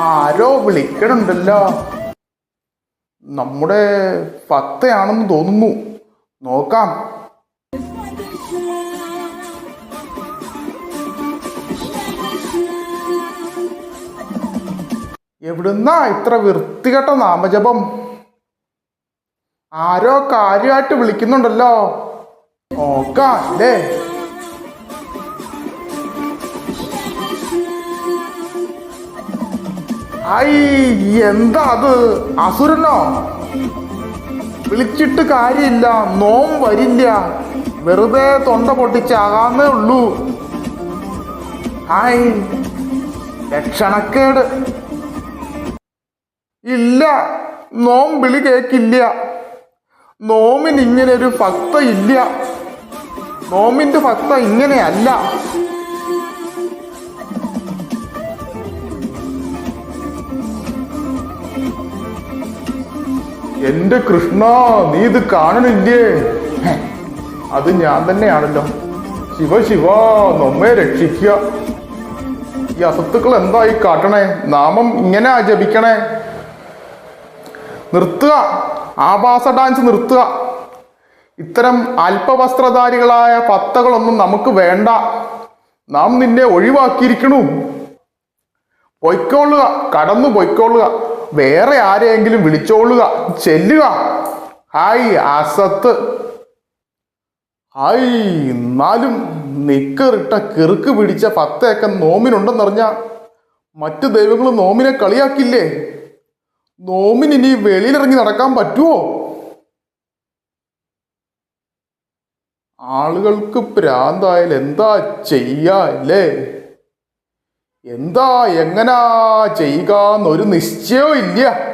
ആരോ വിളിക്കണുണ്ടല്ലോ. നമ്മുടെ ഭക്തയാണെന്ന് തോന്നുന്നു. നോക്കാം. എവിടുന്നാ ഇത്ര വൃത്തികെട്ട നാമജപം? ആരോ കാര്യമായിട്ട് വിളിക്കുന്നുണ്ടല്ലോ. നോക്കാം അല്ലേ? ഐ, എന്താ അത്? അസുരനോ? വിളിച്ചിട്ട് കാര്യമില്ല, നോം വരില്ല, വെറുതെ തൊണ്ട പൊട്ടിച്ചാകാന്നേ ഉള്ളൂ. ഹായ്, ലക്ഷണക്കേട്. ഇല്ല, നോം വിളി കേക്കില്ല. നോമിന് ഇങ്ങനെ ഒരു ഭക്ത ഇല്ല. നോമിന്റെ ഭക്ത ഇങ്ങനെയല്ല. എന്റെ കൃഷ്ണ, നീ ഇത് കാണണില്ലേ? അത് ഞാൻ തന്നെയാണല്ലോ. ശിവ ശിവ, നമ്മെ രക്ഷിക്കുക. ഈ അസത്തുക്കൾ എന്തായി കാട്ടണേ? നാമം ഇങ്ങനെ ജപിക്കണേ. നിർത്തുക, ആഭാസ ഡാൻസ് നിർത്തുക. ഇത്തരം അല്പവസ്ത്രധാരികളായ ഭക്തകളൊന്നും നമുക്ക് വേണ്ട. നാം നിന്നെ ഒഴിവാക്കിയിരിക്കണു. പൊയ്ക്കൊള്ളുക, കടന്നു പൊയ്ക്കൊള്ളുക. വേറെ ആരെയെങ്കിലും വിളിച്ചോളുക, ചെല്ലുക. ഹായ് അസത്ത്. ഹായ്, എന്നാലും നിക്കറിട്ട കിറുക്ക് പിടിച്ച ഭക്തയൊക്കെ നോമിനുണ്ടെന്നറിഞ്ഞ മറ്റു ദൈവങ്ങൾ നോമിനെ കളിയാക്കില്ലേ? നോമിന് ഇനി വെളിയിലിറങ്ങി നടക്കാൻ പറ്റുമോ? ആളുകൾക്ക് ഭ്രാന്തായാലും എന്താ ചെയ്യാ അല്ലേ? എന്താ എങ്ങനാ ചെയ്യുക എന്നൊരു നിശ്ചയവും ഇല്ല.